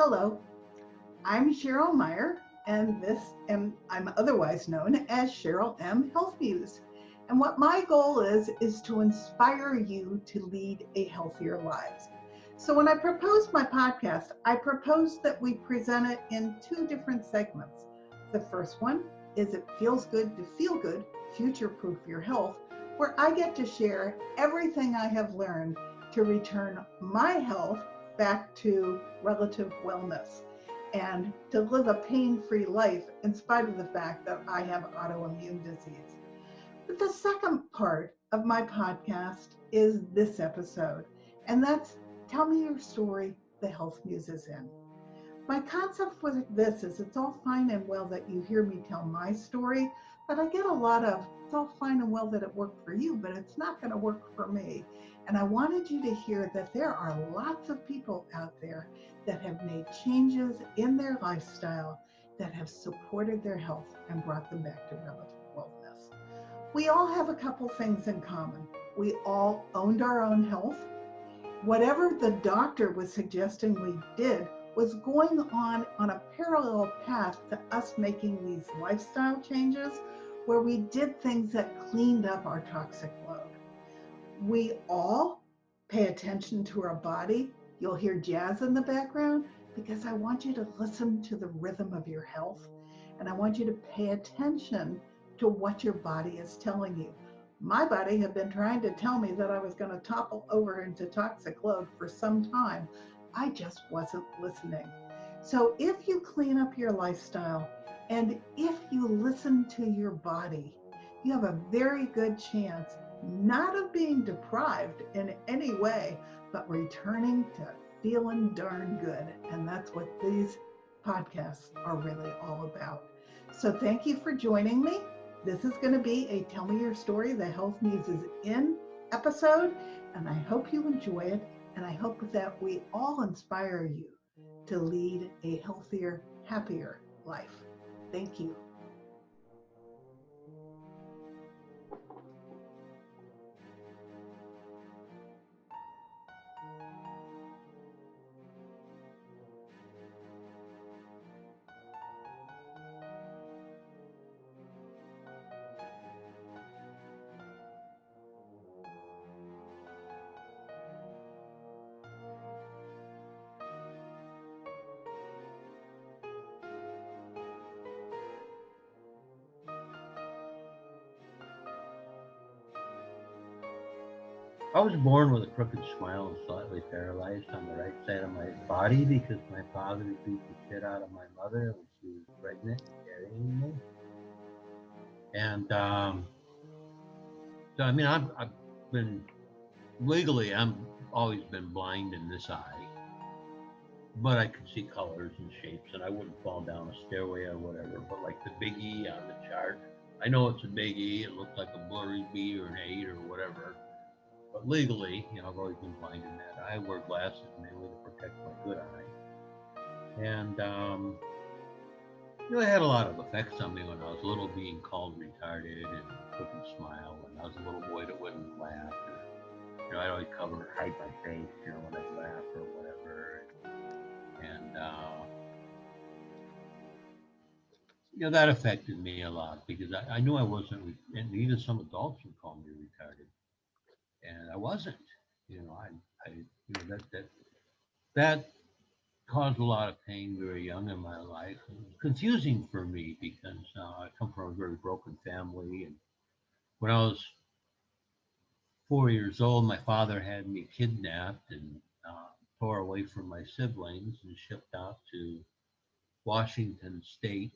Hello, I'm Cheryl Meyer, and I'm otherwise known as Cheryl M. Health Muse. And what my goal is to inspire you to lead a healthier life. So when I proposed my podcast, I proposed that we present it in two different segments. The first one is It Feels Good to Feel Good, Future Proof Your Health, where I get to share everything I have learned to return my health back to relative wellness and to live a pain-free life in spite of the fact that I have autoimmune disease. But the second part of my podcast is this episode, and that's Tell Me Your Story, the Health Muse is in. My concept with this is it's all fine and well that you hear me tell my story, but I get a lot of, it's all fine and well that it worked for you, but it's not going to work for me. And I wanted you to hear that there are lots of people out there that have made changes in their lifestyle that have supported their health and brought them back to relative wellness. We all have a couple things in common. We all owned our own health. Whatever the doctor was suggesting we did was going on a parallel path to us making these lifestyle changes where we did things that cleaned up our toxic load. We all pay attention to our body. You'll hear jazz in the background because I want you to listen to the rhythm of your health, and I want you to pay attention to what your body is telling you. My body had been trying to tell me that I was going to topple over into toxic load for some time. I just wasn't listening. So if you clean up your lifestyle and if you listen to your body, you have a very good chance not of being deprived in any way, but returning to feeling darn good. And that's what these podcasts are really all about. So thank you for joining me. This is going to be a Tell Me Your Story, the Health Muse is in episode, and I hope you enjoy it, and I hope that we all inspire you to lead a healthier, happier life. Thank you. I was born with a crooked smile and slightly paralyzed on the right side of my body because my father beat the shit out of my mother when she was pregnant carrying me. And so, I mean, I've been legally, I'm always been blind in this eye, but I could see colors and shapes, and I wouldn't fall down a stairway or whatever. But like the big E on the chart, I know it's a big E. It looks like a blurry B or an 8 or whatever. But legally, I've always been blind in that eye. I wear glasses mainly to protect my good eye. And, it had a lot of effects on me when I was little, being called retarded and couldn't smile. When I was a little boy that wouldn't laugh. Or, I'd always hide my face, when I'd laugh or whatever. And, that affected me a lot because I knew I wasn't, and even some adults would call me retarded. And I wasn't, that caused a lot of pain very young in my life. It was confusing for me because I come from a very broken family, and when I was 4 years old, my father had me kidnapped and tore away from my siblings and shipped out to Washington State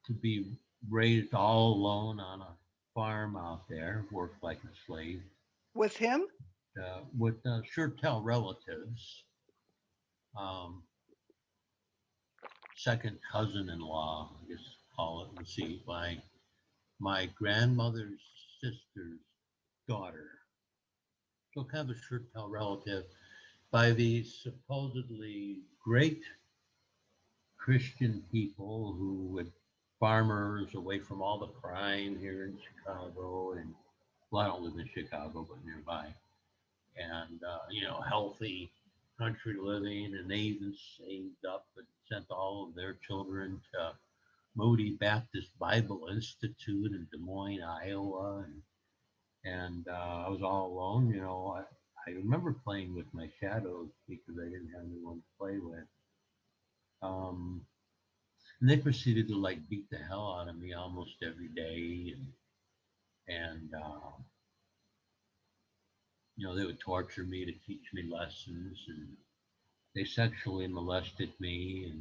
to be raised all alone on a farm out there, worked like a slave. With him? With sure-tell relatives, second cousin-in-law, I guess call it. Let's see, my grandmother's sister's daughter. So kind of a sure-tell relative by these supposedly great Christian people who would farmers away from all the crime here in Chicago, and well, I don't live in Chicago, but nearby. And healthy, country living, and they even saved up and sent all of their children to Moody Baptist Bible Institute in Des Moines, Iowa, and I was all alone. I remember playing with my shadows because I didn't have anyone to play with. Um, and they proceeded to like beat the hell out of me almost every day, and they would torture me to teach me lessons, and they sexually molested me,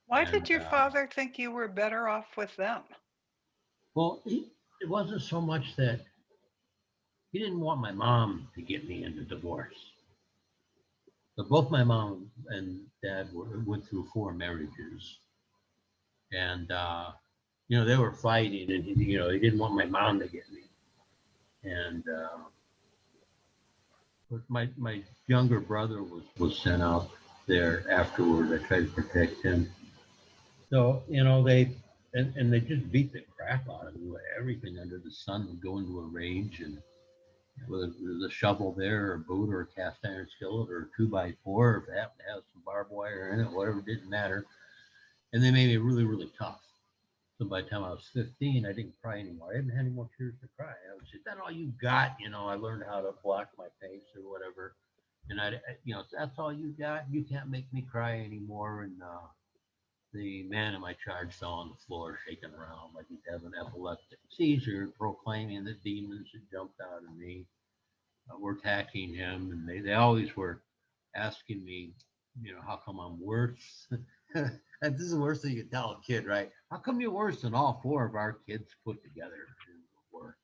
Why did and your father think you were better off with them? well, it wasn't so much that he didn't want my mom to get me into divorce. But both my mom and dad went through 4 marriages, and they were fighting, and he didn't want my mom to get me. And but my younger brother was sent out there afterward. I tried to protect him. So and they just beat the crap out of me with everything under the sun. Would go into a rage, and whether there's a shovel there, or a boot, or a cast iron skillet, or a 2x4, or if it happened to have some barbed wire in it, whatever, it didn't matter. And they made me really, really tough. So by the time I was 15, I didn't cry anymore. I didn't have any more tears to cry. I was just, that's all you got. I learned how to block my face or whatever. And that's all you got. You can't make me cry anymore. And the man in my charge fell on the floor, shaking around like he'd have an epileptic seizure, proclaiming that demons had jumped out of me, were attacking him, and they always were asking me, how come I'm worse? And this is the worst thing you can tell a kid, right? How come you're worse than all 4 of our kids put together in the war?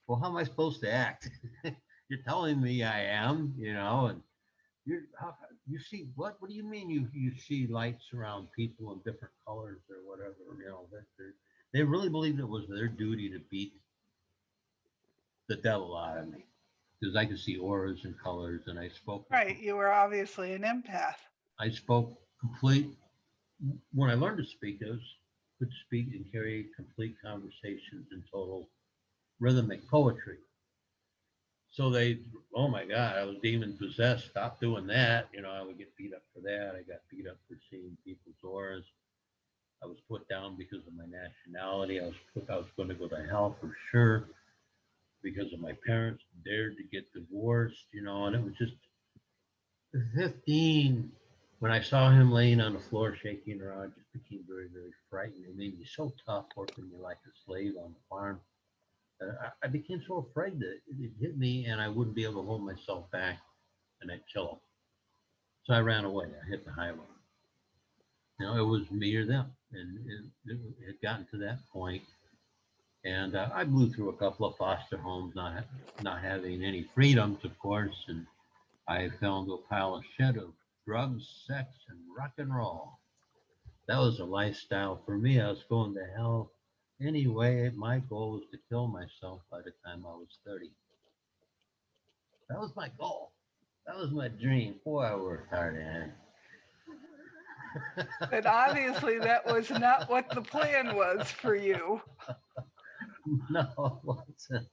Well, how am I supposed to act? You're telling me I am, and you see what? What do you mean you see lights around people in different colors or whatever? They really believed it was their duty to beat the devil out of me because I could see auras and colors, and Right, you were obviously an empath. I spoke complete. When I learned to speak, I could speak and carry complete conversations in total rhythmic poetry. So oh my God, I was demon possessed. Stop doing that. I would get beat up for that. I got beat up for seeing people's auras. I was put down because of my nationality. I was going to go to hell for sure because of my parents dared to get divorced. And it was just 15. When I saw him laying on the floor shaking around, I just became very, very frightened. It made me so tough working me like a slave on the farm. I became so afraid that it hit me and I wouldn't be able to hold myself back and I'd kill him. So I ran away. I hit the highway. It was me or them. And it had gotten to that point. And I blew through a couple of foster homes, not having any freedoms, of course. And I fell into a pile of shit of drugs, sex, and rock and roll. That was a lifestyle for me. I was going to hell anyway. My goal was to kill myself by the time I was 30. That was my goal. That was my dream. Boy, I worked hard at it. But obviously, that was not what the plan was for you. No, it wasn't.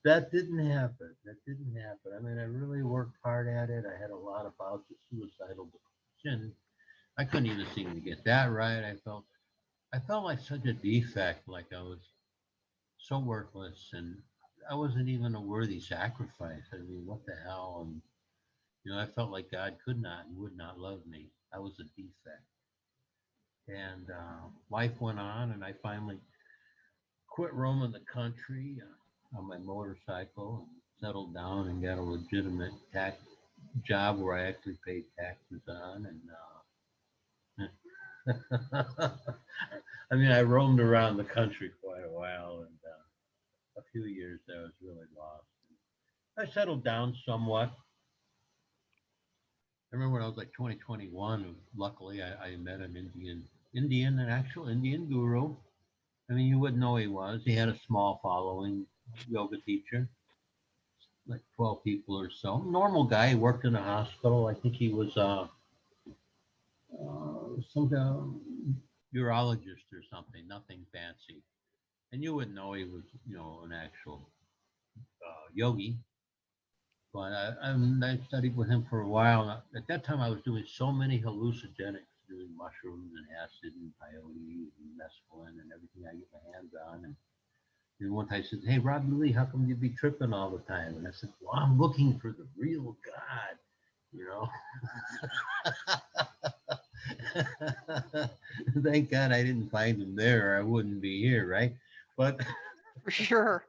That didn't happen. That didn't happen. I mean, I really worked hard at it. I had a lot of bouts of suicidal depression. I couldn't even seem to get that right. I felt like such a defect, like I was so worthless, and I wasn't even a worthy sacrifice. I mean, what the hell? And I felt like God could not and would not love me. I was a defect. And life went on, and I finally quit roaming the country on my motorcycle and settled down and got a legitimate tax job where I actually paid taxes on. And I mean, I roamed around the country quite a while, and a few years there I was really lost. I settled down somewhat. I remember when I was like 20, 21, luckily I met an an actual Indian guru. I mean, you wouldn't know he was. He had a small following, yoga teacher, like 12 people or so. Normal guy. He worked in a hospital. I think he was some urologist or something, nothing fancy. And you wouldn't know he was, an actual yogi. But I studied with him for a while. At that time, I was doing so many hallucinogenics, doing mushrooms and acid and peyote and mescaline and everything I get my hands on. And one time I said, "Hey, Robbie Lee, how come you be tripping all the time?" And I said, "Well, I'm looking for the real God, you know." Thank God I didn't find him there, or I wouldn't be here, right? But For sure.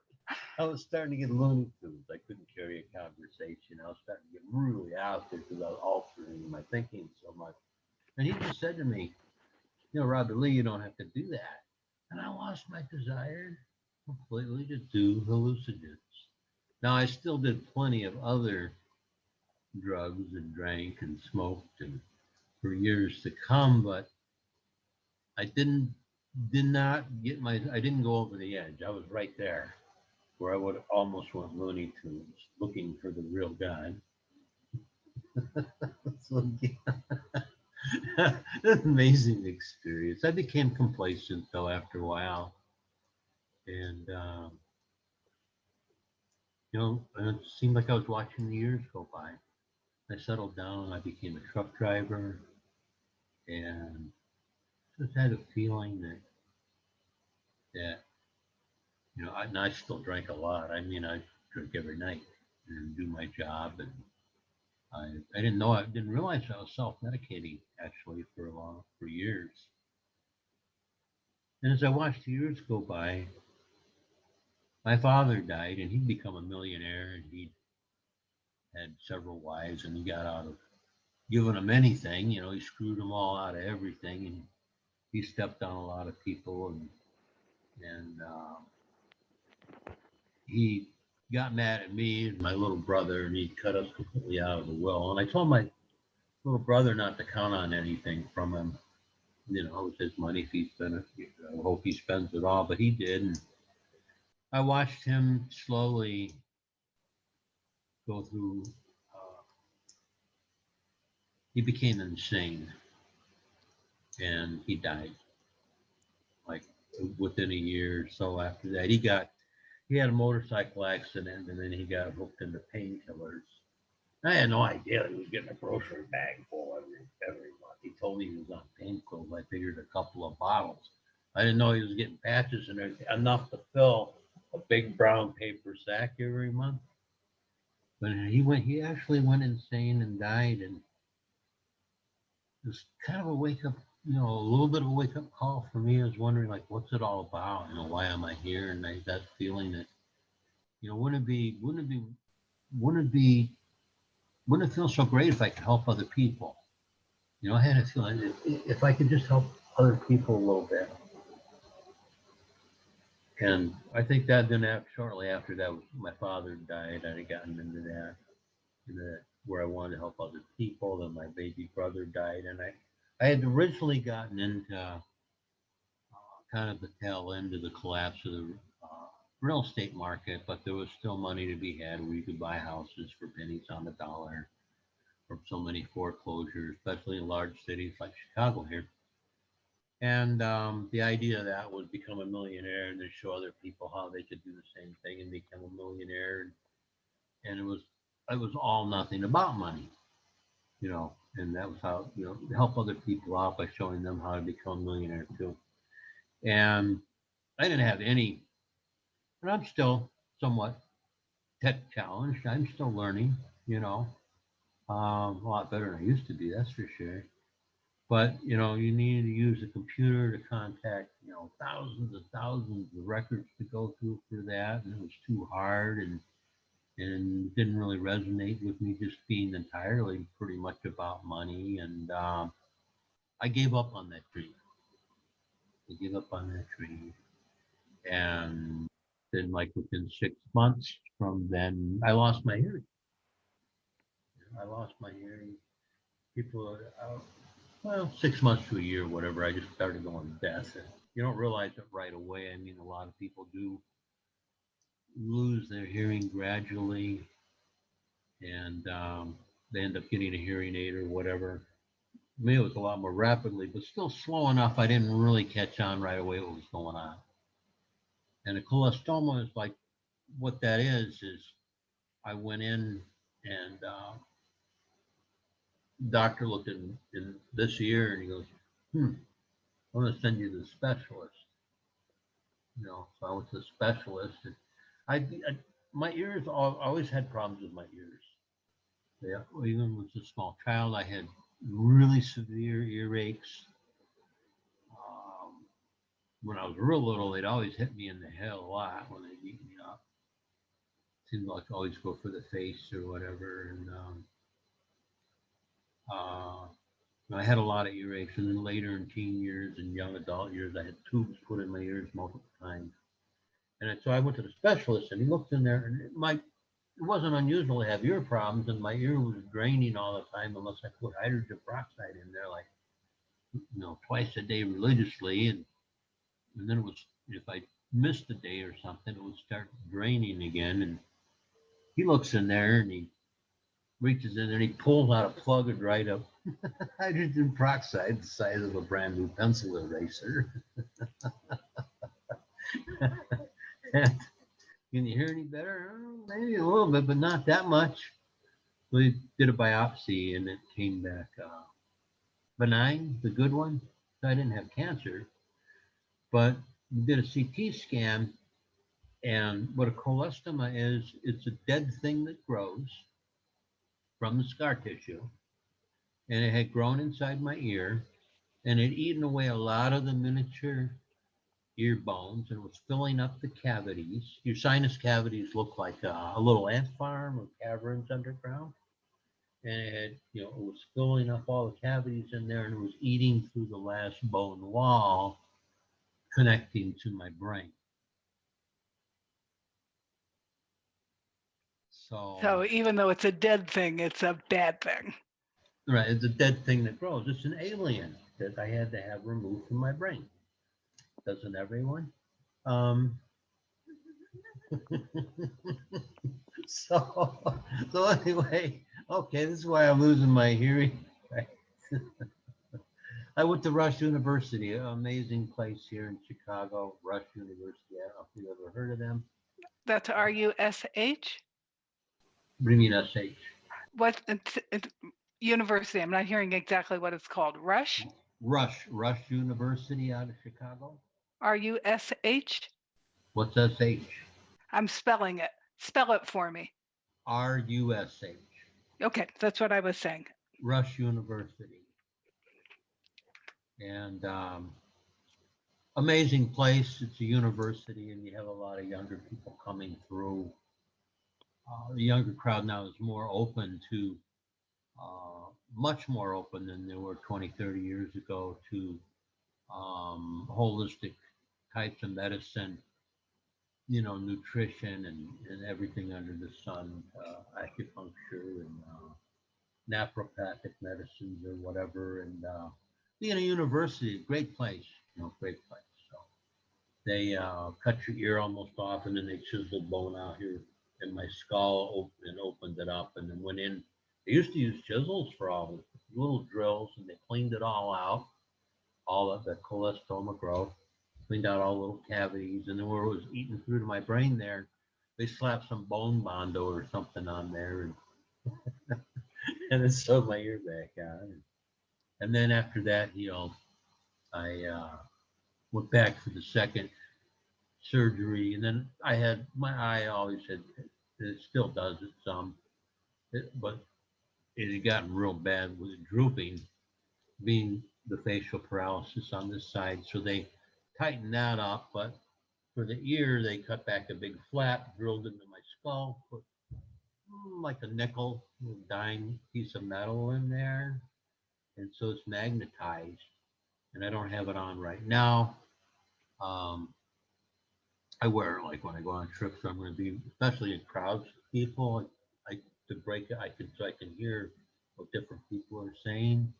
I was starting to get Looney Tunes. I couldn't carry a conversation. I was starting to get really out there because I was altering my thinking so much. And he just said to me, "You know, Robbie Lee, you don't have to do that." And I lost my desire completely to do hallucinogens. Now, I still did plenty of other drugs and drank and smoked and for years to come, but I did not get I didn't go over the edge. I was right there where I would almost went Looney Tunes looking for the real God. So, yeah, an amazing experience. I became complacent though after a while, and and it seemed like I was watching the years go by. I settled down. I became a truck driver, and just had a feeling that and I still drank a lot. I mean, I drink every night and do my job, and I didn't realize I was self-medicating actually for years. And as I watched the years go by, my father died, and he'd become a millionaire, and he had several wives, and he got out of giving them anything. He screwed them all out of everything, and he stepped on a lot of people, and he got mad at me and my little brother, and he cut us completely out of the will. And I told my little brother not to count on anything from him. It was his money. If he spent it, I hope he spends it all, but he did. And I watched him slowly go through. Uh, he became insane, and he died like within a year or so after that. He had a motorcycle accident, and then he got hooked into painkillers. I had no idea he was getting a grocery bag full every month. He told me he was on painkillers. I figured a couple of bottles. I didn't know he was getting patches and everything, enough to fill a big brown paper sack every month. But he actually went insane and died, and it was kind of a wake up, a little bit of a wake up call for me. I was wondering, like, what's it all about? Why am I here? And that feeling that, wouldn't it be, wouldn't it feel so great if I could help other people? I had a feeling if I could just help other people a little bit. And I think that then shortly after that, my father died. I had gotten into that where I wanted to help other people. Then my baby brother died, and I had originally gotten into kind of the tail end of the collapse of the real estate market, but there was still money to be had where you could buy houses for pennies on the dollar from so many foreclosures, especially in large cities like Chicago here. And the idea of that was become a millionaire and then show other people how they could do the same thing and become a millionaire. And it was all nothing about money, and that was how, help other people out by showing them how to become a millionaire too. And I didn't have any, and I'm still somewhat tech challenged. I'm still learning, a lot better than I used to be, that's for sure. But you needed to use a computer to contact thousands and thousands of records to go through for that, and it was too hard and didn't really resonate with me just being entirely pretty much about money. And I gave up on that dream. I gave up on that dream, and then like within 6 months from then, I lost my hearing. I lost my hearing. People, well, 6 months to a year, whatever. I just started going deaf, and you don't realize it right away. I mean, a lot of people do lose their hearing gradually, and they end up getting a hearing aid or whatever. Me, it was a lot more rapidly, but still slow enough. I didn't really catch on right away what was going on. And a cholestoma is like what that is I went in And doctor looked in this ear and he goes, I'm going to send you to the specialist. So I went to the specialist. And I my ears, I always had problems with my ears. Yeah, even as a small child, I had really severe earaches. Um, when I was real little, they'd always hit me in the head a lot when they beat me up. Seemed like always go for the face or whatever. And uh, I had a lot of earaches. And then later in teen years and young adult years, I had tubes put in my ears multiple times. And so I went to the specialist, and he looked in there, and it wasn't unusual to have ear problems, and my ear was draining all the time unless I put hydrogen peroxide in there, like twice a day religiously, and then it was if I missed a day or something, it would start draining again. And he looks in there and he reaches in there and he pulls out a plug of dried up hydrogen peroxide the size of a brand new pencil eraser. And can you hear any better? Maybe a little bit, but not that much. We did a biopsy and it came back benign, the good one. So I didn't have cancer, but we did a CT scan. And what a cholestoma is, it's a dead thing that grows from the scar tissue. And it had grown inside my ear and it eaten away a lot of the miniature ear bones and was filling up the cavities. Your sinus cavities look like a little ant farm or caverns underground. And it had, it was filling up all the cavities in there and it was eating through the last bone wall connecting to my brain. So even though it's a dead thing, it's a bad thing. Right, it's a dead thing that grows. It's an alien that I had to have removed from my brain. Doesn't everyone? So, so anyway, okay, this is why I'm losing my hearing. I went to Rush University, an amazing place here in Chicago, Rush University. I don't know if you've ever heard of them. That's RUSH? What do you mean SH? What university? I'm not hearing exactly what it's called. Rush? Rush University out of Chicago. RUSH? What's SH? I'm spelling it. Spell it for me. RUSH. Okay, that's what I was saying. Rush University. And amazing place. It's a university, and you have a lot of younger people coming through. The younger crowd now is more open to, much more open than they were 20, 30 years ago to holistic types of medicine, nutrition and everything under the sun, acupuncture and naturopathic medicines or whatever. And being a university, great place, great place. So they cut your ear almost off and then they chiseled bone out here in my skull and opened it up and then went in. They used to use chisels for all the little drills and they cleaned it all out, all of the cholestoma growth, cleaned out all the little cavities. And then where it was eating through to my brain there, they slapped some bone bondo or something on there and and then sewed my ear back on. And then after that, I went back for the second surgery, and then I had my eye always had it still does it some, but it had gotten real bad with it drooping, being the facial paralysis on this side. So they tightened that up, but for the ear they cut back a big flap, drilled into my skull, put like a nickel dime piece of metal in there, and so it's magnetized, and I don't have it on right now. I wear it like when I go on trips. I'm going to be, especially in crowds of people. I to break it, so I can hear what different people are saying.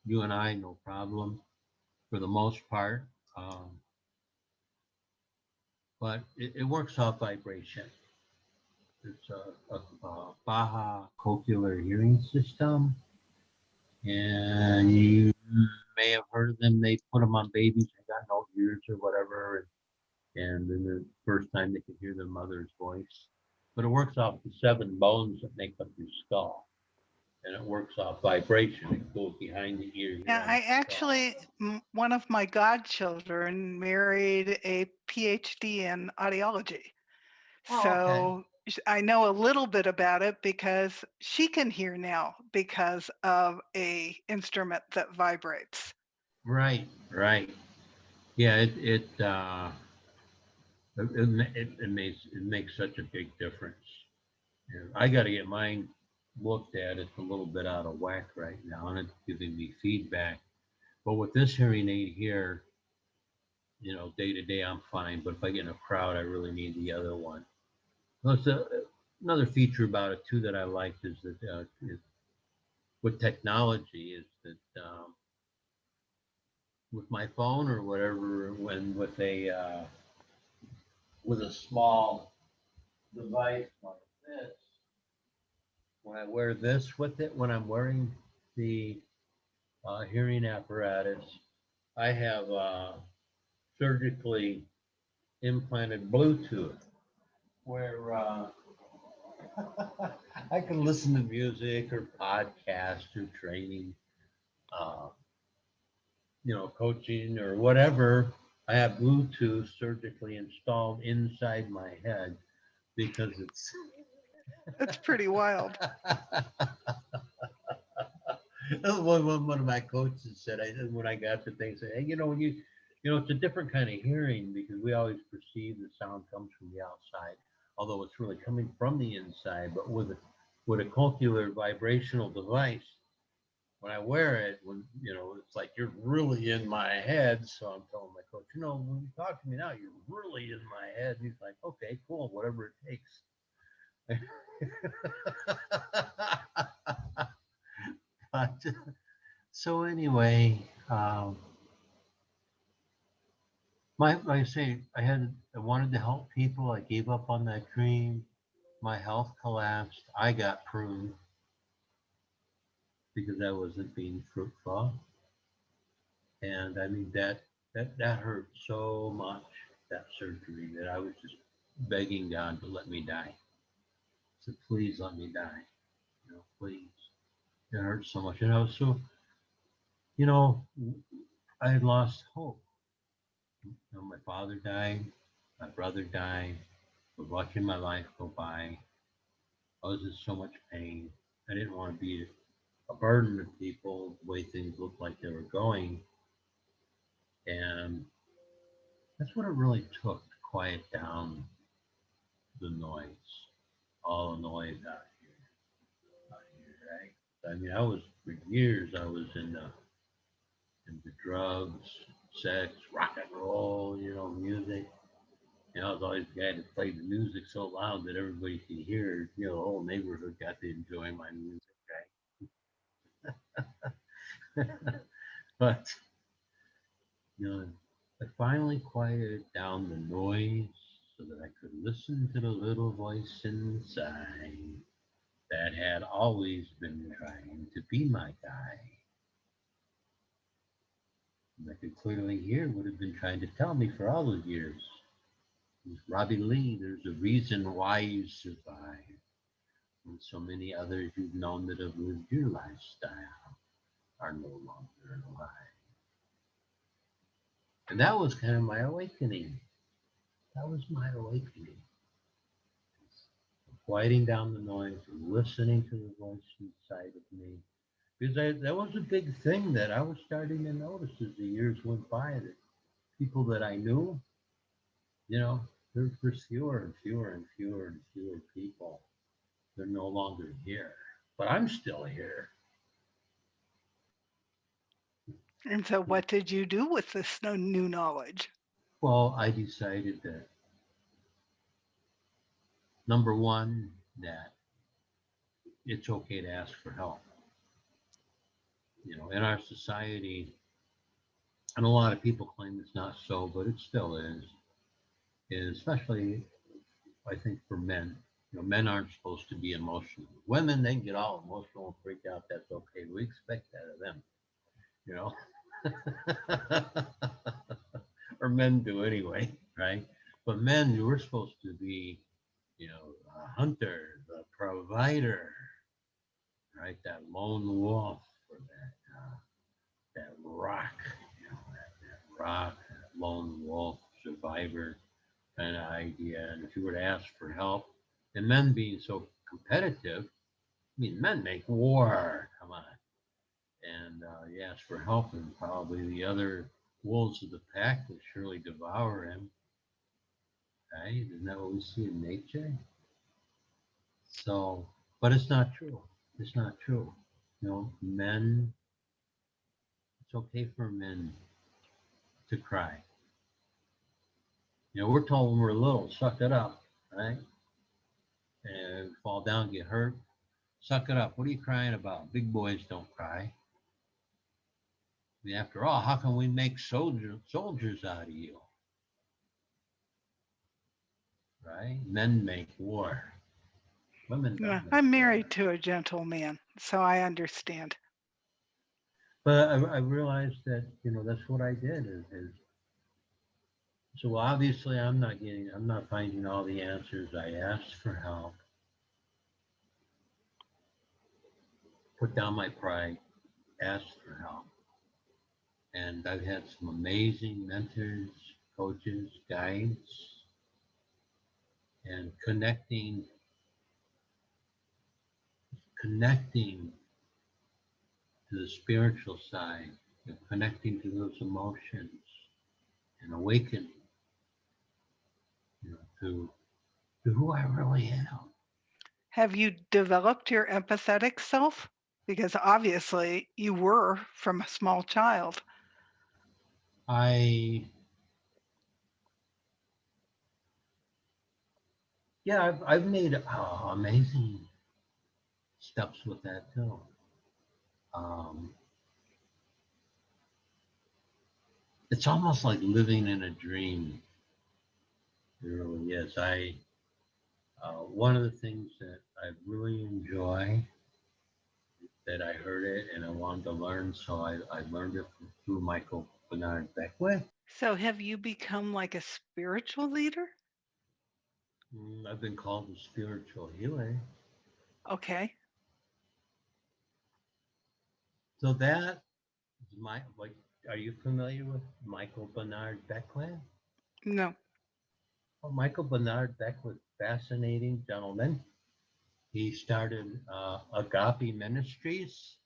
You and I, no problem for the most part, but it works off vibration. It's a Baja cochlear hearing system, and you may have heard of them. They put them on babies that got no ears or whatever, and then the first time they can hear their mother's voice. but it works off the 7 bones that make up your skull, and it works off vibration. It goes behind the ear here Yeah, on the I skull. actually, one of my godchildren married a PhD in audiology. Oh, okay. So I know a little bit about it because she can hear now because of a instrument that vibrates. Right, right. Yeah, it makes such a big difference. And I got to get mine looked at. It's a little bit out of whack right now, and it's giving me feedback. But with this hearing aid here, day to day, I'm fine. But if I get in a crowd, I really need the other one. Well, another feature about it too that I liked is that with technology is that with my phone or whatever, when with a small device like this, when I wear this with it, when I'm wearing the hearing apparatus, I have surgically implanted Bluetooth where I can listen to music or podcasts or training, uh, coaching or whatever. I have Bluetooth surgically installed inside my head because it's. It's pretty wild. One of my coaches said, when I got the thing, said, hey, when it's a different kind of hearing because we always perceive the sound comes from the outside, although it's really coming from the inside. But with a cochlear vibrational device, when I wear it, it's like you're really in my head. So I'm telling my coach, when you talk to me now, you're really in my head. And he's like, okay, cool, whatever it takes. But so anyway, like I say, I wanted to help people. I gave up on that dream. My health collapsed. I got pruned because I wasn't being fruitful. And I mean that hurt so much, that surgery, that I was just begging God to let me die. So please let me die. Please. It hurt so much. And I was so, you know, I had lost hope. My father died, my brother died. I was watching my life go by. I was in so much pain. I didn't want to be a burden to people the way things looked like they were going. And that's what it really took to quiet down the noise, all the noise out here, right? I mean, for years, I was into drugs, sex, rock and roll, music. I was always the guy that played the music so loud that everybody could hear it. The whole neighborhood got to enjoy my music, right? But, you know, I finally quieted down the noise so that I could listen to the little voice inside that had always been trying to be my guy. And I could clearly hear what had been trying to tell me for all those years. Robbie Lee, there's a reason why you survived. And so many others you've known that have lived your lifestyle are no longer alive. And that was kind of my awakening. That was my awakening. Quieting down the noise, listening to the voice inside of me. Because that was a big thing that I was starting to notice as the years went by, that people that I knew, there's fewer and fewer and fewer and fewer people. They're no longer here. But I'm still here. And so, what did you do with this new knowledge? Well, I decided that, number one, that it's okay to ask for help. In our society, and a lot of people claim it's not so, but it still is. And especially, I think, for men. Men aren't supposed to be emotional. Women, they can get all emotional and freak out. That's okay. We expect that of them, you know. Or men do anyway, right? But men, we're supposed to be a hunter, the provider, right? That lone wolf, or that rock, that rock, that lone wolf survivor kind of idea. And if you were to ask for help, and men being so competitive, I mean, men make war. Come on. And you ask for help, and probably the other wolves of the pack would surely devour him. Right? Isn't that what we see in nature? So, but it's not true. It's not true. Men, it's okay for men to cry. We're told when we're little, suck it up, right? And fall down, get hurt. Suck it up. What are you crying about? Big boys don't cry. I mean, after all, how can we make soldiers out of you? Right? Men make war. Women Yeah, don't make I'm war. married to a gentleman, so I understand. But I realized that that's what I did. So obviously I'm not finding all the answers. I asked for help, put down my pride, asked for help, and I've had some amazing mentors, coaches, guides, and connecting to the spiritual side, connecting to those emotions, and awakening, to who I really am. Have you developed your empathetic self? Because obviously you were from a small child. I Yeah, I've made amazing steps with that too. Um, it's almost like living in a dream. It really is. One of the things that I really enjoy that I heard it and I wanted to learn, so I learned it through Michael Bernard Beckwith. So have you become like a spiritual leader? I've been called a spiritual healer. Okay. So that is are you familiar with Michael Bernard Beckwith? No. Well, Michael Bernard Beckwith, fascinating gentleman. He started Agape Ministries.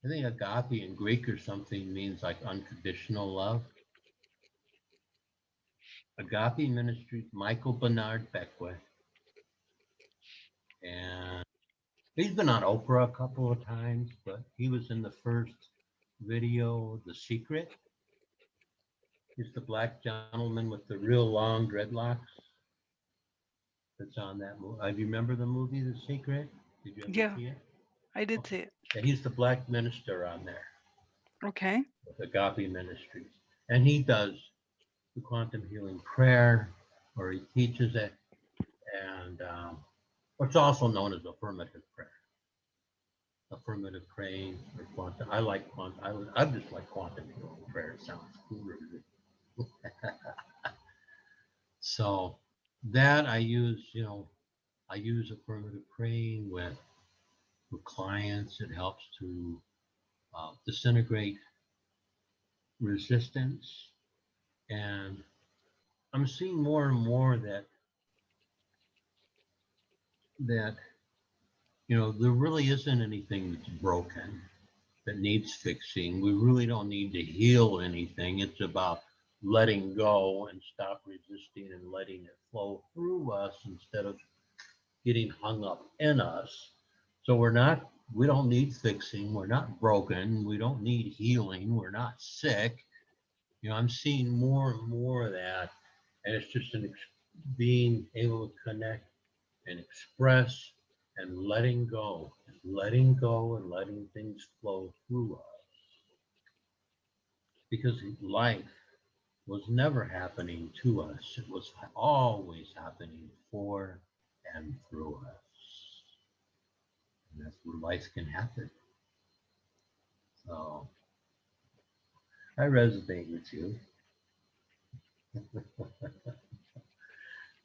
I think agape in Greek or something means like unconditional love. Agape Ministries, Michael Bernard Beckwith. And he's been on Oprah a couple of times, but he was in the first video, The Secret. He's the black gentleman with the real long dreadlocks that's on that movie. Do you remember the movie, The Secret? Did you ever Yeah, see it? I did Okay. see it. Yeah, he's the black minister on there Okay. with Agape Ministries. And he does the quantum healing prayer, or he teaches it, and it's also known as affirmative prayer, affirmative praying, or quantum. I like quantum. I just like quantum healing prayer. It sounds cooler. So that I use affirmative praying with clients. It helps to disintegrate resistance, and I'm seeing more and more that there really isn't anything that's broken that needs fixing. We really don't need to heal anything. It's about letting go and stop resisting and letting it flow through us instead of getting hung up in us. So we don't need fixing. We're not broken. We don't need healing. We're not sick. I'm seeing more and more of that. And it's just being able to connect and express and letting go and letting things flow through us. Because life was never happening to us, it was always happening for and through us. And that's where life can happen. So I resonate with you.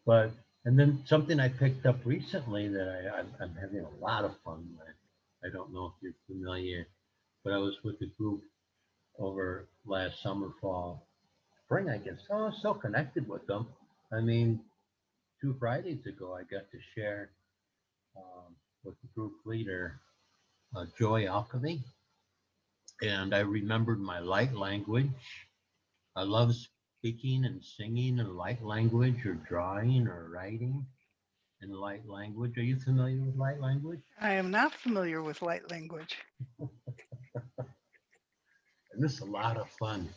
But And then something I picked up recently that I'm having a lot of fun with. I don't know if you're familiar, but I was with a group over last summer, fall, spring, I guess. Oh, I was so connected with them. I mean, 2 Fridays ago, I got to share with the group leader, Joy Alchemy, and I remembered my light language. I love speaking and singing in light language, or drawing or writing in light language. Are you familiar with light language? I am not familiar with light language. And this is a lot of fun.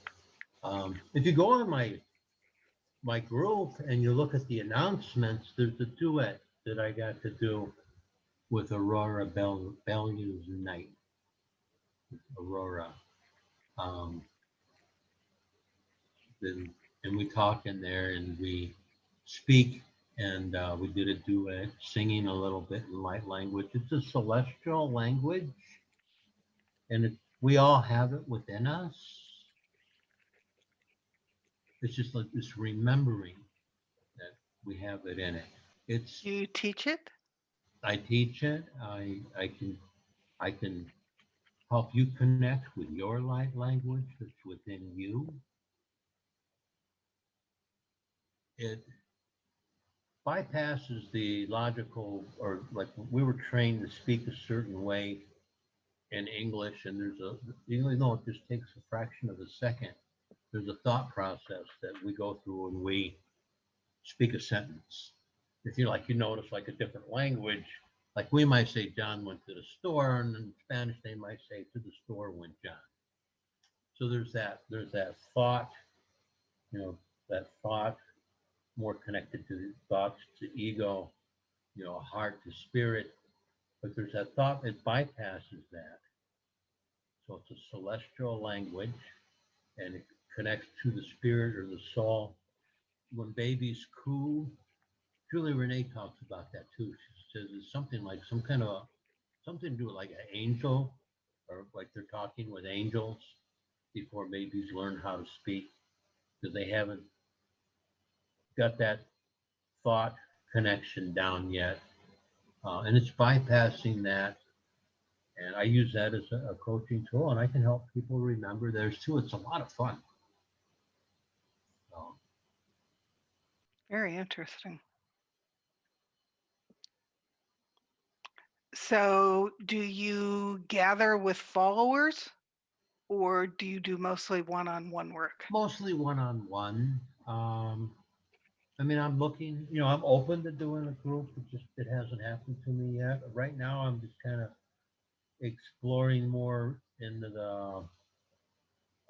If you go on my group and you look at the announcements, there's a duet that I got to do with Aurora Bellews Knight. Aurora. Um, and, and we talk in there and we speak, and we did a duet singing a little bit in light language. It's a celestial language, and we all have it within us. It's just like this remembering that we have it in it. It's You teach it? I teach it. I can help you connect with your light language that's within you. It bypasses the logical, or like we were trained to speak a certain way in English, and even though it just takes a fraction of a second, there's a thought process that we go through when we speak a sentence. If you notice like a different language, like we might say John went to the store, and in Spanish they might say to the store went John. So there's that thought, you know, that thought more connected to thoughts to ego, heart to spirit. But there's that thought that bypasses that. So it's a celestial language, and it connects to the spirit or the soul. When babies coo, Julie Renee talks about that too. She says it's something like something to do with like an angel, or like they're talking with angels before babies learn how to speak, because they haven't got that thought connection down yet. And it's bypassing that. And I use that as a coaching tool, and I can help people remember theirs too. It's a lot of fun. So, Very interesting. So, do you gather with followers or do you do mostly one-on-one work? mostly one-on-one. I mean, I'm looking, I'm open to doing a group. It hasn't happened to me yet. Right now, I'm just kind of exploring more into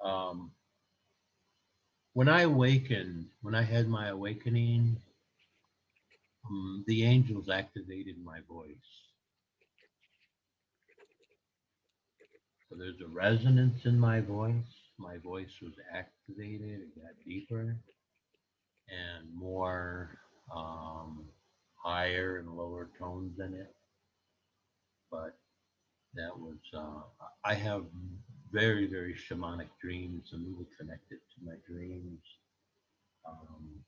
um, when I had my awakening, the angels activated my voice. So there's a resonance in my voice. My voice was activated. It got deeper and more um, higher and lower tones in it. But that was, I have very, very shamanic dreams. I'm really connected to my dreams. Um,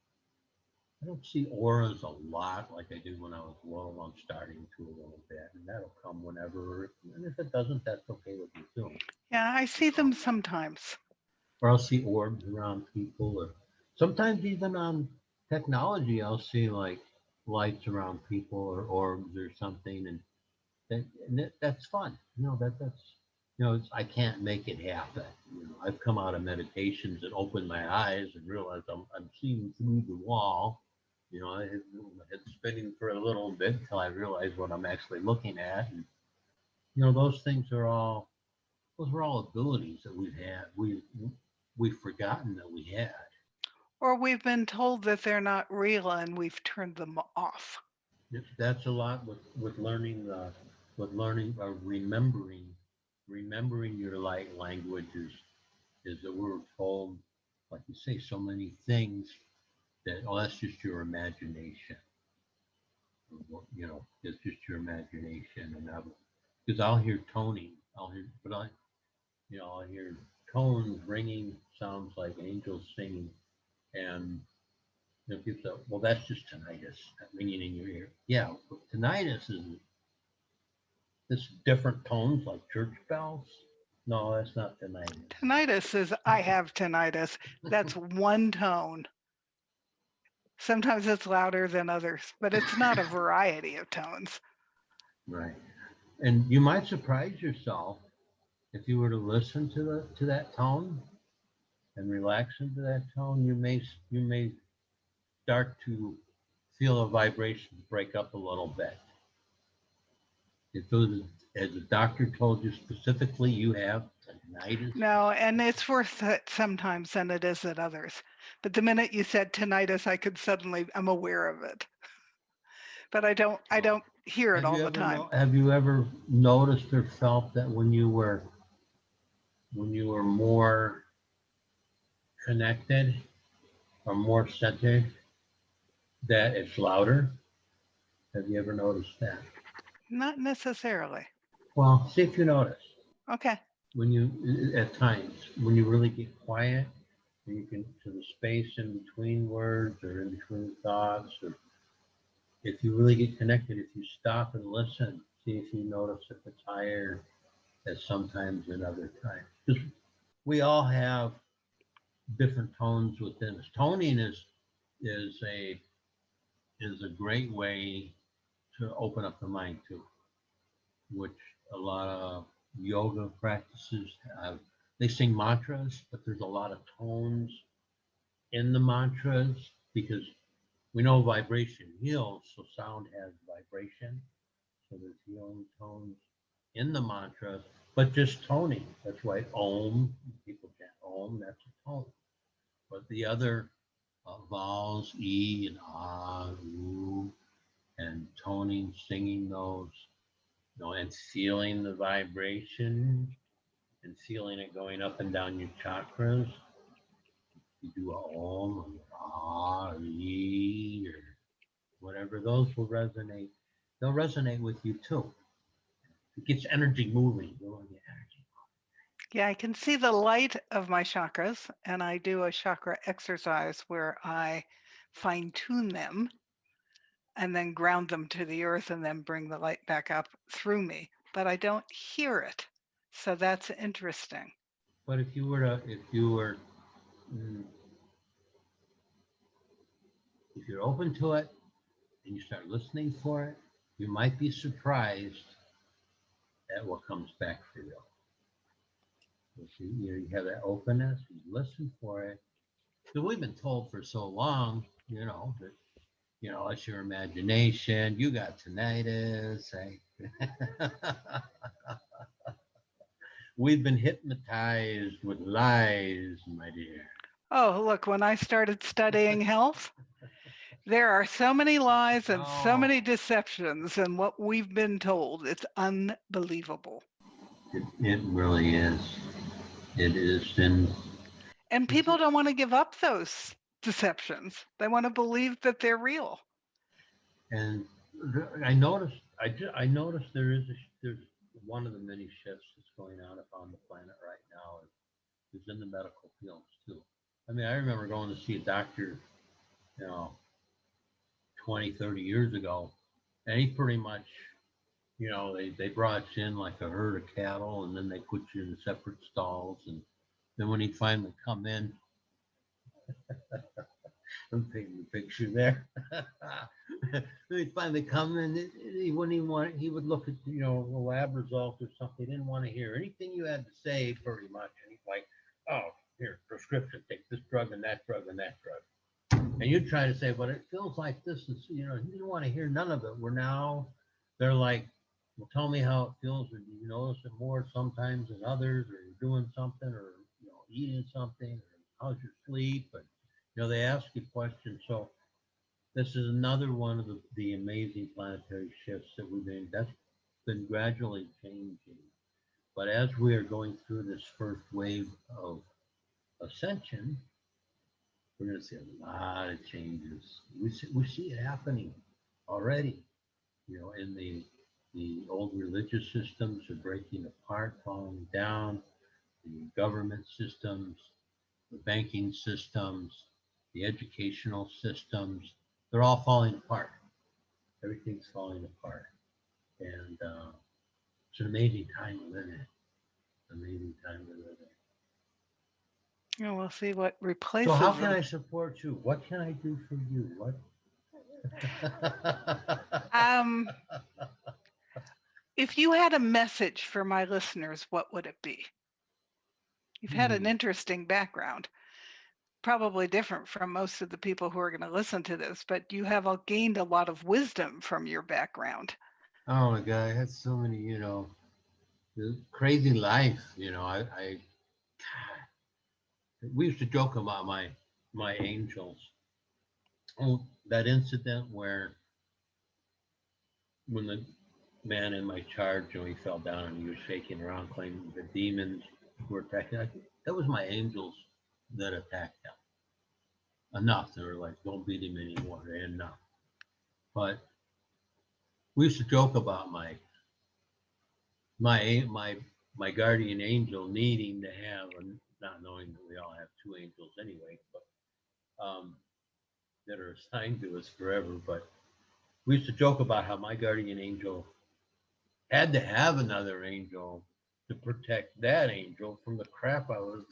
I don't see auras a lot like I did when I was little. I'm starting to a little bit, and that'll come whenever. And if it doesn't, that's okay with me too. Yeah, I see them sometimes. Or I'll see orbs around people, or sometimes even on technology, I'll see like lights around people or orbs or something, and that's fun. I can't make it happen. I've come out of meditations and opened my eyes and realized I'm seeing through the wall. I had my head spinning for a little bit until I realized what I'm actually looking at, and those things are all those were all abilities that we've had. We've forgotten that we had. Or we've been told that they're not real and we've turned them off. That's a lot with learning or remembering your light languages is that we're told, like you say, so many things that, oh, that's just your imagination. It's just your imagination, and because I'll hear toning, I'll hear tones ringing, sounds like angels singing, and You know, people say, well, that's just tinnitus, that ringing in your ear. Yeah, but tinnitus is this different tones like church bells. No, that's not tinnitus. Tinnitus is I have tinnitus. That's one tone. Sometimes it's louder than others, but it's not a variety of tones. Right. And you might surprise yourself if you were to listen to that tone and relax into that tone. You may start to feel a vibration break up a little bit. If those, as the doctor told you specifically, you have tinnitus. No, and it's worse sometimes than it is at others. But the minute you said tinnitus, I'm aware of it. But I don't hear it all the time. Have you ever noticed or felt that when you were more connected or more centered, that it's louder? Have you ever noticed that? Not necessarily. Well, see if you notice Okay. when you at times when you really get quiet and you can to the space in between words or in between thoughts, or if you really get connected, if you stop and listen, see if you notice if it's higher as sometimes in other times. Because we all have different tones within us. Toning is a is a great way to open up the mind too, which a lot of yoga practices have. They sing mantras, but there's a lot of tones in the mantras because we know vibration heals, so sound has vibration. So there's healing tones in the mantra, but just toning. That's why Om, people chant Om, that's a tone. But the other vowels, E and Ah, U, and toning, singing those, and feeling the vibration and feeling it going up and down your chakras. You do a Om or Ah, or E, or whatever, those will resonate. They'll resonate with you too. It gets energy moving. You want the energy. Yeah, I can see the light of my chakras, and I do a chakra exercise where I fine tune them and then ground them to the earth and then bring the light back up through me. But I don't hear it. So that's interesting. But mm, if you're open to it and you start listening for it, you might be surprised at what comes back for you. If you have that openness, you listen for it. Because we've been told for so long, that it's your imagination. You got tinnitus. We've been hypnotized with lies, my dear. Oh, look, when I started studying health, there are so many lies and so many Oh, deceptions in what we've been told. It's unbelievable. it really is. It is. And people don't want to give up those deceptions. They want to believe that they're real. And I noticed there's one of the many shifts that's going on upon the planet right now is in the medical fields too. I mean, I remember going to see a doctor, you know, 20, 30 years ago, and he pretty much, they brought you in like a herd of cattle, and then they put you in separate stalls, and then when he finally come in, I'm taking the picture there. He'd finally come in. He wouldn't even want. He would look at the lab results or something. He didn't want to hear anything you had to say, pretty much. And he's like, "Oh, here, prescription. Take this drug and that drug and that drug." And you try to say, "But it feels like this is." He didn't want to hear none of it. They're like, "Well, tell me how it feels. Or do you notice it more sometimes than others? Or you're doing something, or eating something, or how's your sleep?" And they ask you questions. So this is another one of the amazing planetary shifts that's been gradually changing. But as we are going through this first wave of ascension, we're going to see a lot of changes. We see it happening already. In the old religious systems are breaking apart, falling down. The government systems, the banking systems, the educational systems, they're all falling apart. Everything's falling apart. And it's an amazing time to live in. Amazing time to live in. And we'll see what So replaces how can them. I support you? What can I do for you? What? If you had a message for my listeners, what would it be? You've had an interesting background, probably different from most of the people who are going to listen to this, but you have gained a lot of wisdom from your background. Oh my God, I had so many, crazy life. We used to joke about my angels. Oh, that incident where when the man in my charge, he fell down and he was shaking around, claiming the demons were attacking. That was my angels that attacked him. Enough. They were like, don't beat him anymore. Enough. But we used to joke about my guardian angel needing to have, and not knowing that we all have two angels anyway, but that are assigned to us forever. But we used to joke about how my guardian angel had to have another angel to protect that angel from the crap I was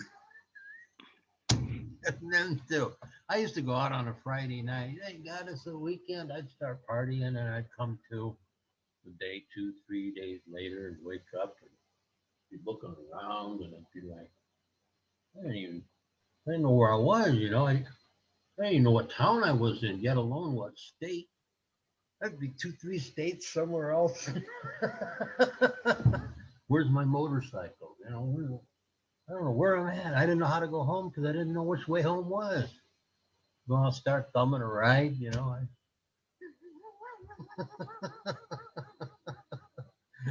getting into. I used to go out on a Friday night. Thank God it's a weekend. I'd start partying and I'd come to the day 2, 3 days later and wake up and be looking around and I'd be like, I didn't know where I was, I didn't even know what town I was in, yet alone what state. I'd be 2, 3 states somewhere else. Where's my motorcycle? I don't know where I'm at. I didn't know how to go home because I didn't know which way home was. Well, I'll start thumbing a ride,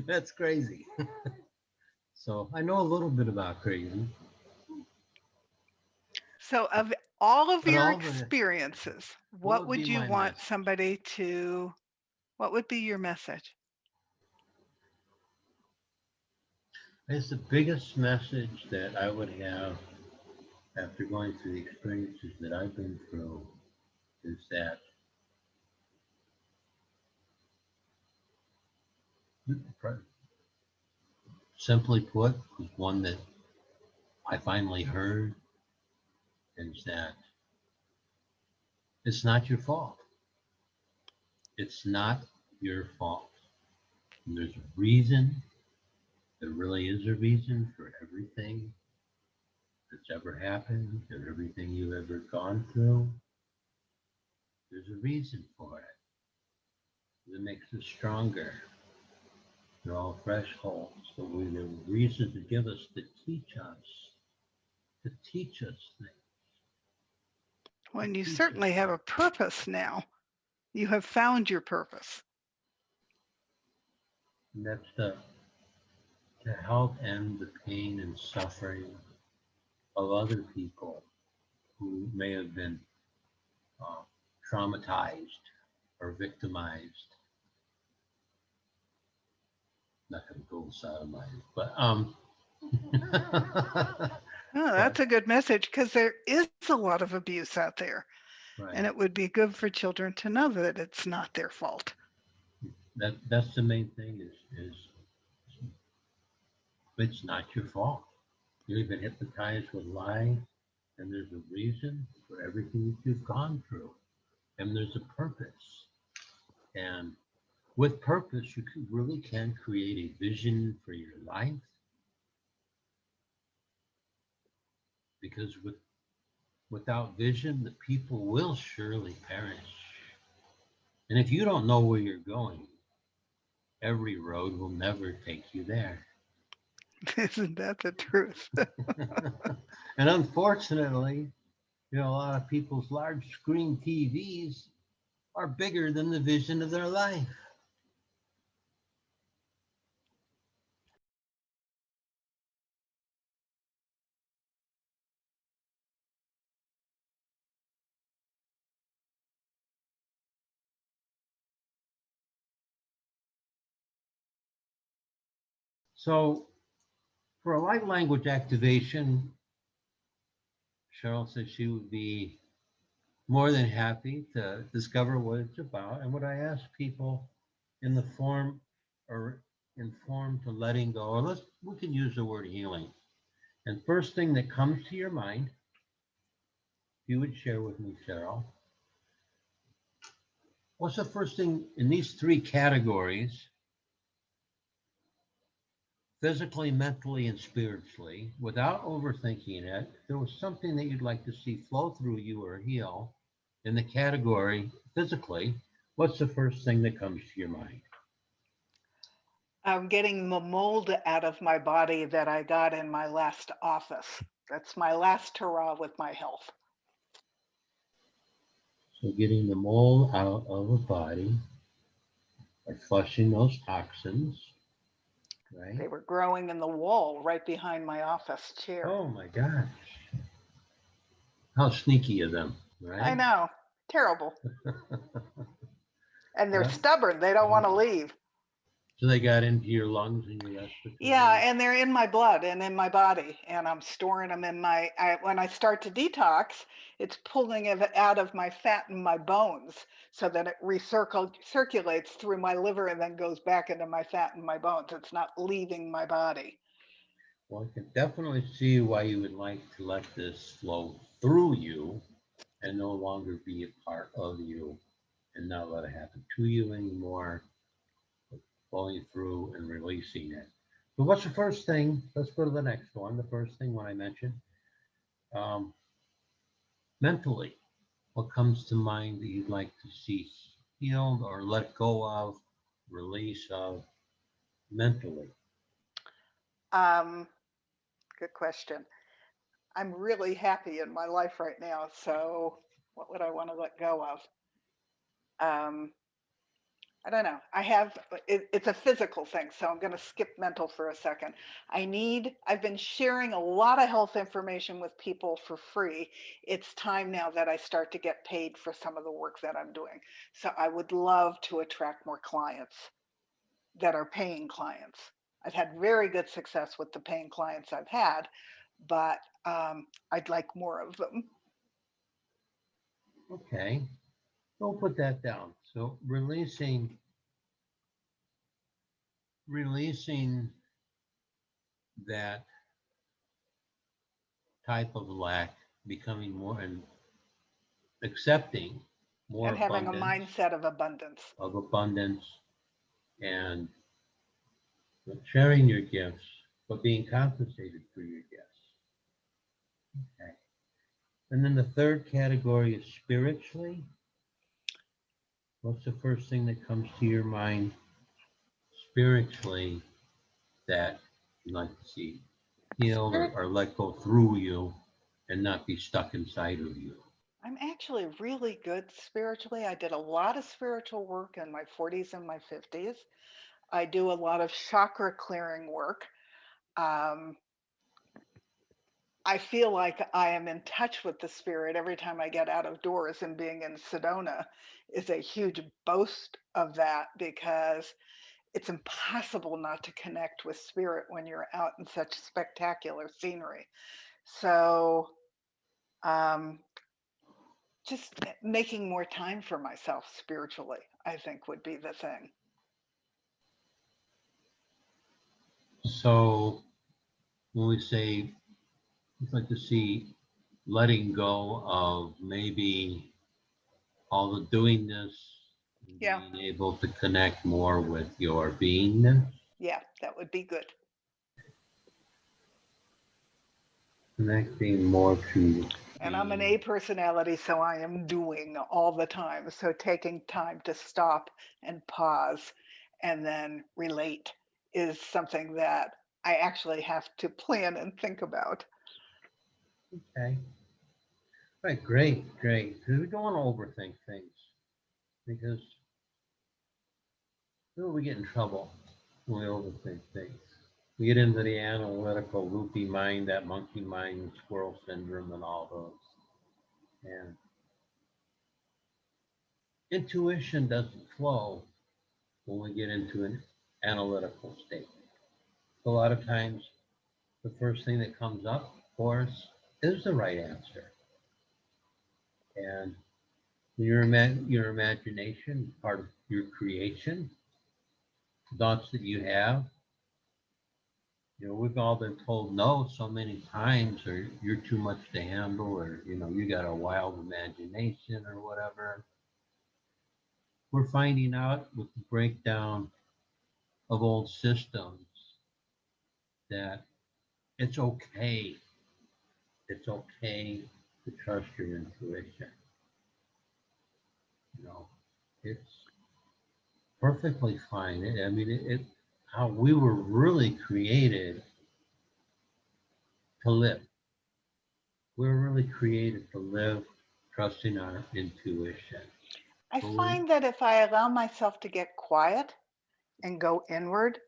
That's crazy. So I know a little bit about crazy. So, of all of But your all of it, experiences, what what would be would you my want message? somebody to, what would be your message? It's the biggest message that I would have after going through the experiences that I've been through is that, simply put, is one that I finally heard is that it's not your fault. It's not your fault. And there's a reason. There really is a reason for everything that's ever happened, and everything you've ever gone through. There's a reason for it. It makes us stronger. They're all thresholds. So we have a reason to give us to teach us things, to When you teach us certainly have a things. purpose now. You have found your purpose. And that's to help end the pain and suffering of other people who may have been uh, traumatized or victimized. Not going to go sodomized, but Oh, but that's a good message because there is a lot of abuse out there. And right. it would be good for children to know that it's not their fault. That's the main thing is it's not your fault. You've been hypnotized with lies, and there's a reason for everything that you've gone through, and there's a purpose. And with purpose, you really can create a vision for your life because without vision, the people will surely perish. And if you don't know where you're going, every road will never take you there. Isn't that the truth? And unfortunately, a lot of people's large screen TVs are bigger than the vision of their life. So for a light language activation, Cheryl said she would be more than happy to discover what it's about. And what I ask people in the form or informed to letting go, or we can use the word healing. And first thing that comes to your mind, if you would share with me, Cheryl, what's the first thing in these three categories, physically, mentally, and spiritually, without overthinking it, if there was something that you'd like to see flow through you or heal in the category physically, what's the first thing that comes to your mind? I'm getting the mold out of my body that I got in my last office. That's my last hurrah with my health. So getting the mold out of the body by flushing those toxins, right? They were growing in the wall right behind my office chair. Oh my gosh. How sneaky of them, I right? know, terrible. And they're Yeah. stubborn. They don't want to leave. So they got into your lungs and your respiratory. Yeah, and they're in my blood and in my body, and I'm storing them in when I start to detox, it's pulling it out of my fat and my bones so that it circulates through my liver and then goes back into my fat and my bones. It's not leaving my body. Well, I can definitely see why you would like to let this flow through you and no longer be a part of you and not let it happen to you anymore, but flowing through and releasing it. So what's the first thing? Let's go to the next one. The first thing when I mentioned um, mentally, what comes to mind that you'd like to see healed or let go of, release of mentally? Um, Good question. I'm really happy in my life right now, so what would I want to let go of? Um, I don't know. It's a physical thing, so I'm going to skip mental for a second. I've been sharing a lot of health information with people for free. It's time now that I start to get paid for some of the work that I'm doing. So I would love to attract more clients that are paying clients. I've had very good success with the paying clients I've had, but I'd like more of them. Okay, don't put that down. So releasing that type of lack, becoming more and accepting more And having a abundance mindset of abundance. and sharing your gifts, but being compensated for your gifts. Okay. And then the third category is spiritually. What's the first thing that comes to your mind spiritually that you'd like to see healed or let go through you and not be stuck inside of you? I'm actually really good spiritually. I did a lot of spiritual work in my 40s and my 50s. I do a lot of chakra clearing work. Um, I feel like I am in touch with the spirit every time I get out of doors, and being in Sedona is a huge boast of that because it's impossible not to connect with spirit when you're out in such spectacular scenery. So, um, just making more time for myself spiritually, I think would be the thing. So when we say we'd like to see letting go of maybe all the doingness and Yeah, being able to connect more with your beingness, yeah, that would be good. connecting more to And I'm an being. A personality, so I am doing all the time. So taking time to stop and pause and then relate is something that I actually have to plan and think about. Okay. Right, great, great. Because we don't want to overthink things because we get in trouble when we overthink things. We get into the analytical, loopy mind, that monkey mind, squirrel syndrome, and all those. And intuition doesn't flow when we get into an analytical state. A lot of times, the first thing that comes up for us is the right answer. And Your imagination, part of your creation, thoughts that you have. We've all been told no so many times, or you're too much to handle, or you got a wild imagination, or whatever. We're finding out with the breakdown of old systems that it's okay. It's okay to trust your intuition. You know, it's perfectly fine. I mean, how we were really created to live. We were really created to live trusting our intuition. I But we, find that if I allow myself to get quiet and go inward,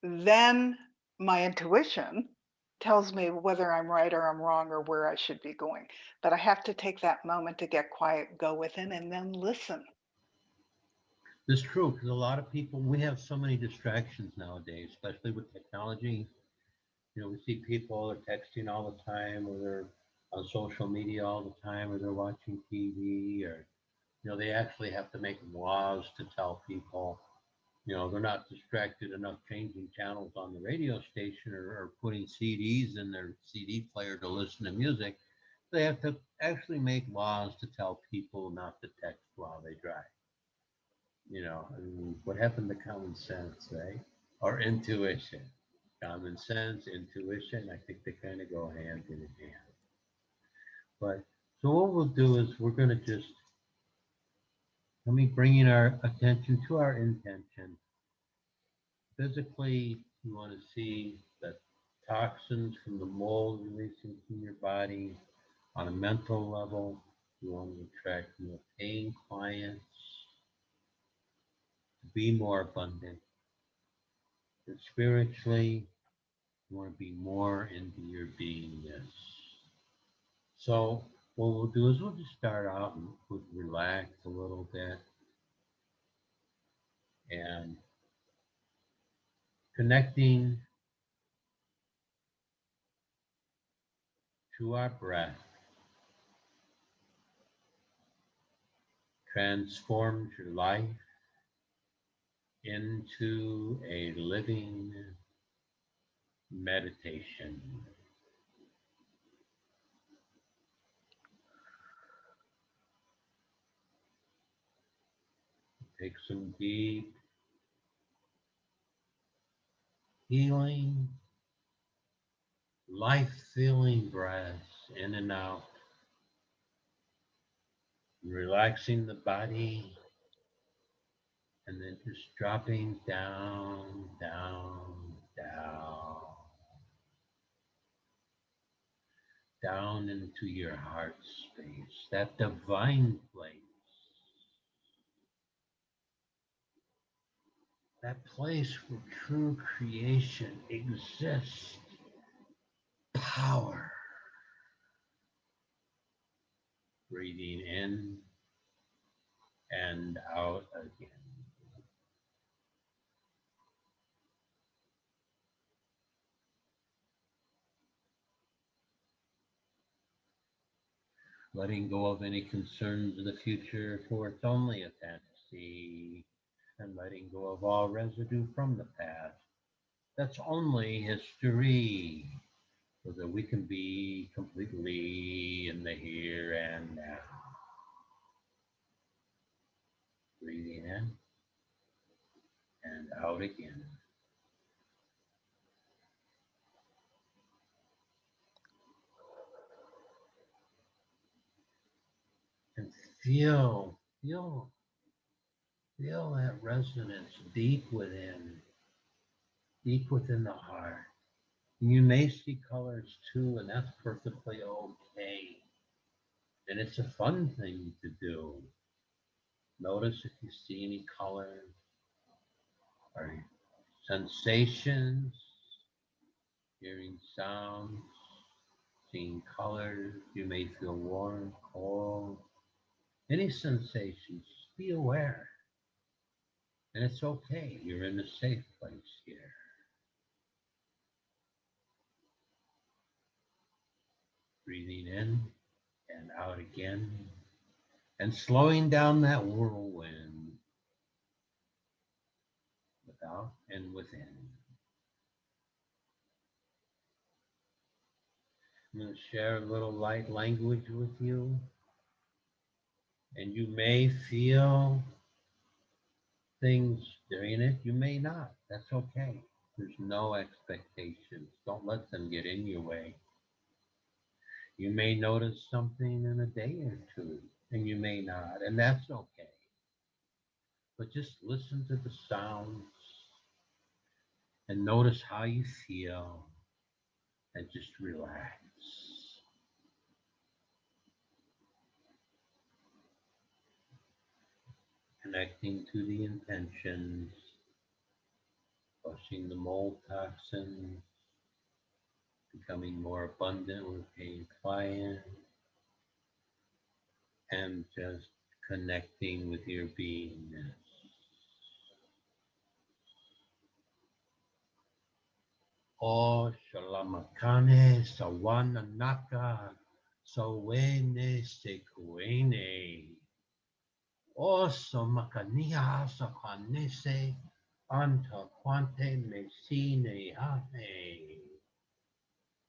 then my intuition tells me whether I'm right or I'm wrong or where I should be going. But I have to take that moment to get quiet, go within, and then listen. it's true because a lot of people, we have so many distractions nowadays, especially with technology. We see people are texting all the time, or they're on social media all the time, or they're watching TV, or they actually have to make laws to tell people, they're not distracted enough changing channels on the radio station, or putting CDs in their CD player to listen to music. They have to actually make laws to tell people not to text while they drive. I mean, what happened to common sense, right? Or intuition. Common sense, intuition, I think they kind of go hand in hand. But so what we'll do is we're going to just, let me bringing our attention to our intention. Physically, you want to see the toxins from the mold releasing from your body. On a mental level, you want to attract more paying clients, to be more abundant. And spiritually, you want to be more into your beingness. So what we'll do is we'll just start out and we'll relax a little bit and connecting to our breath transforms your life into a living meditation. Take some deep, healing, life-filling breaths in and out, relaxing the body, and then just dropping down, down, down, down into your heart space, that divine place, that place where true creation exists, power. Breathing in and out again. Letting go of any concerns of the future, for it's only a fantasy, and letting go of all residue from the past. That's only history, so that we can be completely in the here and now. Breathing in and out again. And feel that resonance deep within the heart. You may see colors too, and that's perfectly okay. And it's a fun thing to do. Notice if you see any colors or sensations, hearing sounds, seeing colors. You may feel warm, cold, any sensations. Be aware. And it's okay. You're in a safe place here. Breathing in and out again. and slowing down that whirlwind without and within. I'm going to share a little light language with you, and you may feel things during it, you may not. That's okay. There's no expectations. Don't let them get in your way. You may notice something in a day or two, and you may not, and that's okay. But just listen to the sounds and notice how you feel and just relax. Connecting to the intentions, flushing the mold toxins, becoming more abundant with paying clients, and just connecting with your beingness. O Shalamakane Sawana Naka Sawene Sekuene. O Somakania Sakanese Anta Quante Mesine Ane.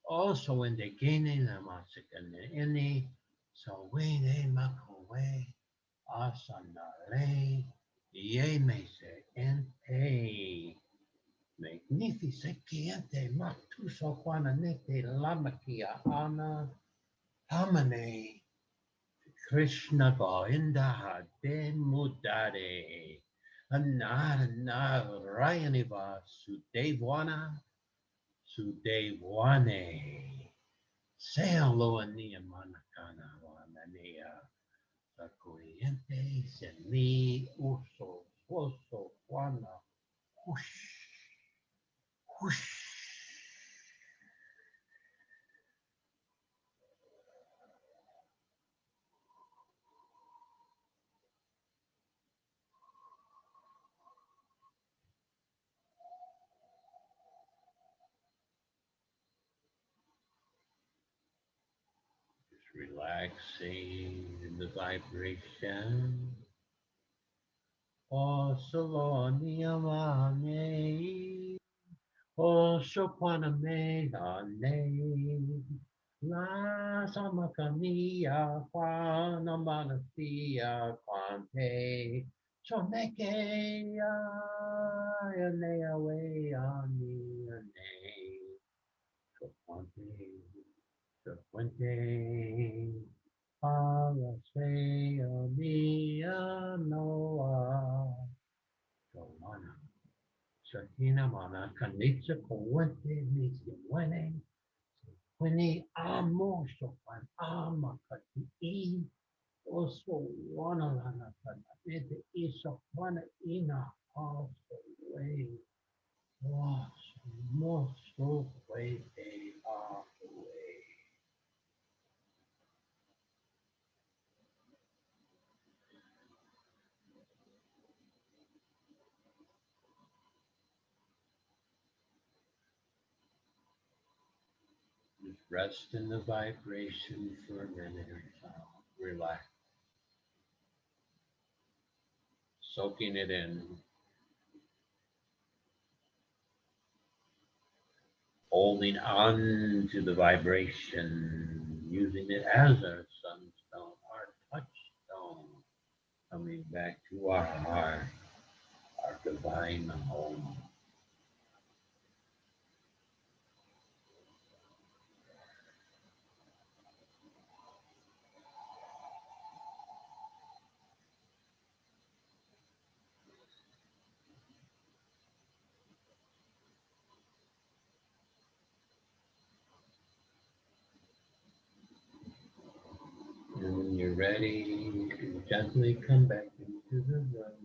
Also in the Gene Lamasikane Ene Sawene Makowe Asanale Ye Mese Ente. Magnificente Matuso Juananete Lamakia Ana Hamane Krishna Govinda De Mudare Anarana Rayaniva Sudevwane Sealoania Manakana Wanania Sakuriente Seni Uso Woso Juana Whoosh whoosh. Just relaxing in the vibration. O Soloniamane, O Shopaname Ane, La Samakania, Quana Manafia, Quante, Chonekea, Aneawe, Ani, Ane, Chopante. Fuente para sea mía noa Joana Shatina mana kanitsa kuwente misi wene Wini amo shopan ama kati also wana lana kana ete isa wana ina also way was most way they are away. Just rest in the vibration for a minute or so. Relax. Soaking it in. Holding on to the vibration. Using it as our sunstone, our touchstone. Coming back to our heart, our divine home. And when you're ready, you gently come back into the room.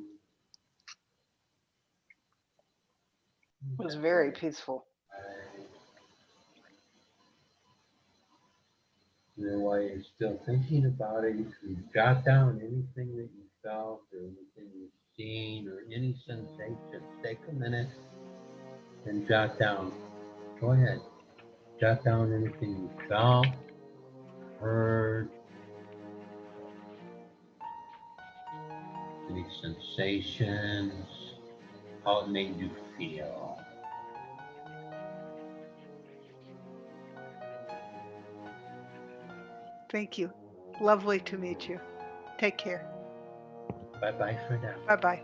It was very peaceful. And then while you're still thinking about it, you can jot down anything that you felt or anything you've seen or any sensations. Take a minute and jot down. Go ahead. Jot down anything you felt, heard, any sensations, how it made you feel. Thank you. Lovely to meet you. Take care. Bye bye for now. Bye bye.